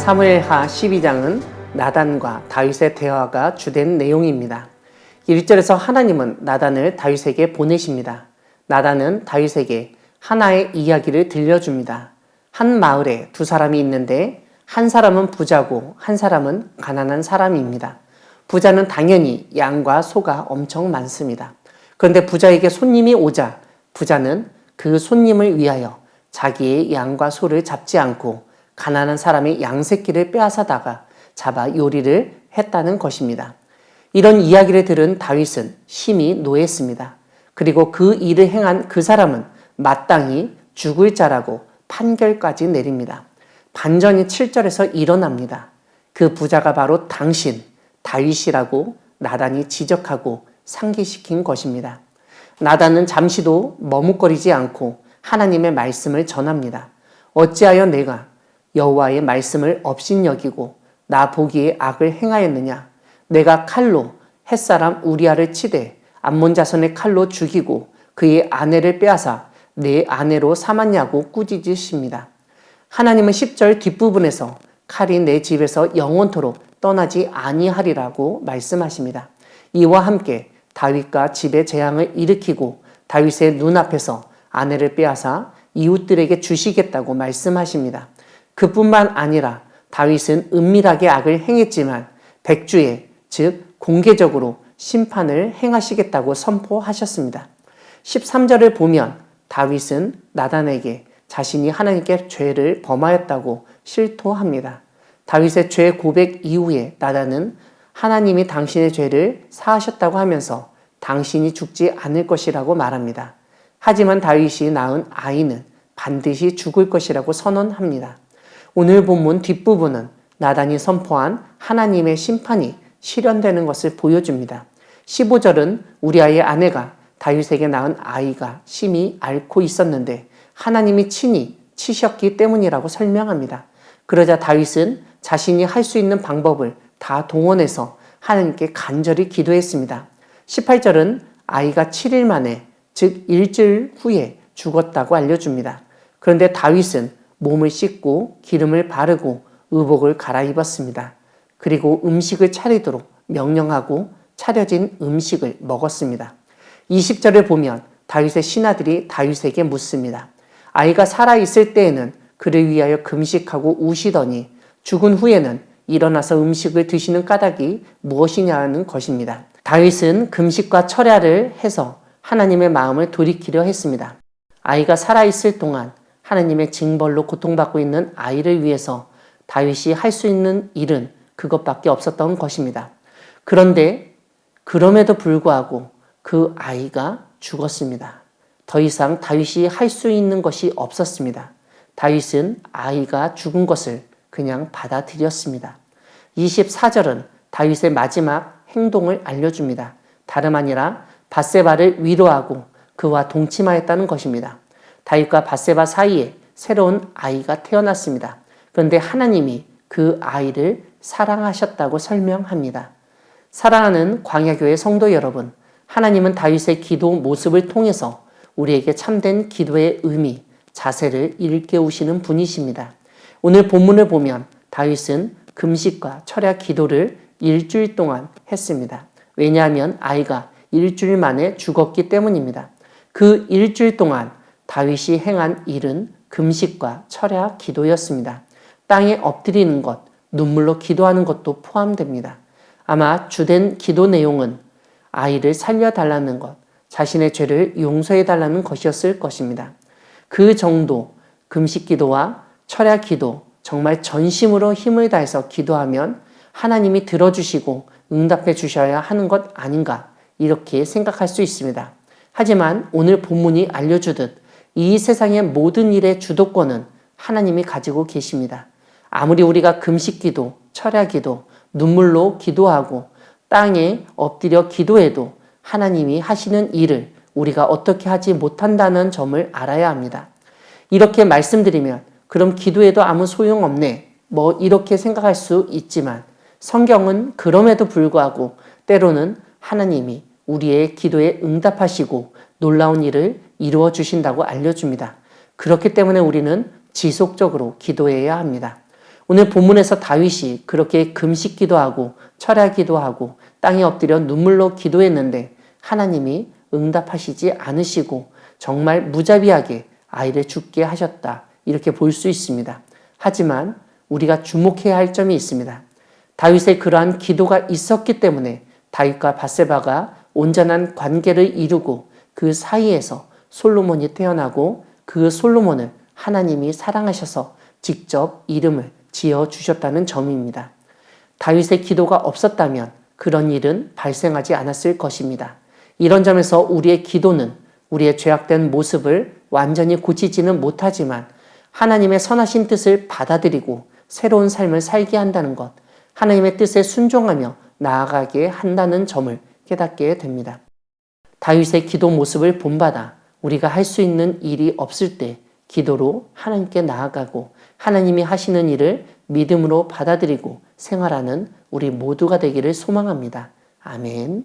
사무엘하 12장은 나단과 다윗의 대화가 주된 내용입니다. 1절에서 하나님은 나단을 다윗에게 보내십니다. 나단은 다윗에게 하나의 이야기를 들려줍니다. 한 마을에 두 사람이 있는데 한 사람은 부자고 한 사람은 가난한 사람입니다. 부자는 당연히 양과 소가 엄청 많습니다. 그런데 부자에게 손님이 오자 부자는 그 손님을 위하여 자기의 양과 소를 잡지 않고 가난한 사람의 양 새끼를 빼앗아다가 잡아 요리를 했다는 것입니다. 이런 이야기를 들은 다윗은 심히 노했습니다. 그리고 그 일을 행한 그 사람은 마땅히 죽을 자라고 판결까지 내립니다. 반전이 7절에서 일어납니다. 그 부자가 바로 당신 다윗이라고 나단이 지적하고 상기시킨 것입니다. 나단은 잠시도 머뭇거리지 않고 하나님의 말씀을 전합니다. 어찌하여 내가 여호와의 말씀을 업신여기고 나 보기에 악을 행하였느냐? 내가 칼로 햇사람 우리아를 치되 암몬 자손의 칼로 죽이고 그의 아내를 빼앗아 내 아내로 삼았냐고 꾸짖으십니다. 하나님은 10절 뒷부분에서 칼이 내 집에서 영원토록 떠나지 아니하리라고 말씀하십니다. 이와 함께 다윗과 집에 재앙을 일으키고 다윗의 눈앞에서 아내를 빼앗아 이웃들에게 주시겠다고 말씀하십니다. 그뿐만 아니라 다윗은 은밀하게 악을 행했지만 백주에 즉 공개적으로 심판을 행하시겠다고 선포하셨습니다. 13절을 보면 다윗은 나단에게 자신이 하나님께 죄를 범하였다고 실토합니다. 다윗의 죄 고백 이후에 나단은 하나님이 당신의 죄를 사하셨다고 하면서 당신이 죽지 않을 것이라고 말합니다. 하지만 다윗이 낳은 아이는 반드시 죽을 것이라고 선언합니다. 오늘 본문 뒷부분은 나단이 선포한 하나님의 심판이 실현되는 것을 보여줍니다. 15절은 우리아의 아내가 다윗에게 낳은 아이가 심히 앓고 있었는데 하나님이 친히 치셨기 때문이라고 설명합니다. 그러자 다윗은 자신이 할 수 있는 방법을 다 동원해서 하나님께 간절히 기도했습니다. 18절은 아이가 7일 만에 즉 일주일 후에 죽었다고 알려줍니다. 그런데 다윗은 몸을 씻고 기름을 바르고 의복을 갈아입었습니다. 그리고 음식을 차리도록 명령하고 차려진 음식을 먹었습니다. 20절을 보면 다윗의 신하들이 다윗에게 묻습니다. 아이가 살아있을 때에는 그를 위하여 금식하고 우시더니 죽은 후에는 일어나서 음식을 드시는 까닭이 무엇이냐는 것입니다. 다윗은 금식과 철야를 해서 하나님의 마음을 돌이키려 했습니다. 아이가 살아있을 동안 하나님의 징벌로 고통받고 있는 아이를 위해서 다윗이 할 수 있는 일은 그것밖에 없었던 것입니다. 그런데 그럼에도 불구하고 그 아이가 죽었습니다. 더 이상 다윗이 할 수 있는 것이 없었습니다. 다윗은 아이가 죽은 것을 그냥 받아들였습니다. 24절은 다윗의 마지막 행동을 알려줍니다. 다름 아니라 밧세바를 위로하고 그와 동침하였다는 것입니다. 다윗과 밧세바 사이에 새로운 아이가 태어났습니다. 그런데 하나님이 그 아이를 사랑하셨다고 설명합니다. 사랑하는 광야교회 성도 여러분, 하나님은 다윗의 기도 모습을 통해서 우리에게 참된 기도의 의미, 자세를 일깨우시는 분이십니다. 오늘 본문을 보면 다윗은 금식과 철야 기도를 일주일 동안 했습니다. 왜냐하면 아이가 일주일 만에 죽었기 때문입니다. 그 일주일 동안 다윗이 행한 일은 금식과 철야 기도였습니다. 땅에 엎드리는 것, 눈물로 기도하는 것도 포함됩니다. 아마 주된 기도 내용은 아이를 살려달라는 것, 자신의 죄를 용서해달라는 것이었을 것입니다. 그 정도 금식 기도와 철야 기도, 정말 전심으로 힘을 다해서 기도하면 하나님이 들어주시고 응답해 주셔야 하는 것 아닌가 이렇게 생각할 수 있습니다. 하지만 오늘 본문이 알려주듯 이 세상의 모든 일의 주도권은 하나님이 가지고 계십니다. 아무리 우리가 금식기도, 철야기도, 눈물로 기도하고 땅에 엎드려 기도해도 하나님이 하시는 일을 우리가 어떻게 하지 못한다는 점을 알아야 합니다. 이렇게 말씀드리면 그럼 기도해도 아무 소용없네 이렇게 생각할 수 있지만 성경은 그럼에도 불구하고 때로는 하나님이 우리의 기도에 응답하시고 놀라운 일을 이루어 주신다고 알려줍니다. 그렇기 때문에 우리는 지속적으로 기도해야 합니다. 오늘 본문에서 다윗이 그렇게 금식기도 하고 철야기도 하고 땅에 엎드려 눈물로 기도했는데 하나님이 응답하시지 않으시고 정말 무자비하게 아이를 죽게 하셨다. 이렇게 볼 수 있습니다. 하지만 우리가 주목해야 할 점이 있습니다. 다윗의 그러한 기도가 있었기 때문에 다윗과 밧세바가 온전한 관계를 이루고 그 사이에서 솔로몬이 태어나고 그 솔로몬을 하나님이 사랑하셔서 직접 이름을 지어주셨다는 점입니다. 다윗의 기도가 없었다면 그런 일은 발생하지 않았을 것입니다. 이런 점에서 우리의 기도는 우리의 죄악된 모습을 완전히 고치지는 못하지만 하나님의 선하신 뜻을 받아들이고 새로운 삶을 살게 한다는 것, 하나님의 뜻에 순종하며 나아가게 한다는 점을 깨닫게 됩니다. 다윗의 기도 모습을 본받아 우리가 할 수 있는 일이 없을 때 기도로 하나님께 나아가고 하나님이 하시는 일을 믿음으로 받아들이고 생활하는 우리 모두가 되기를 소망합니다. 아멘.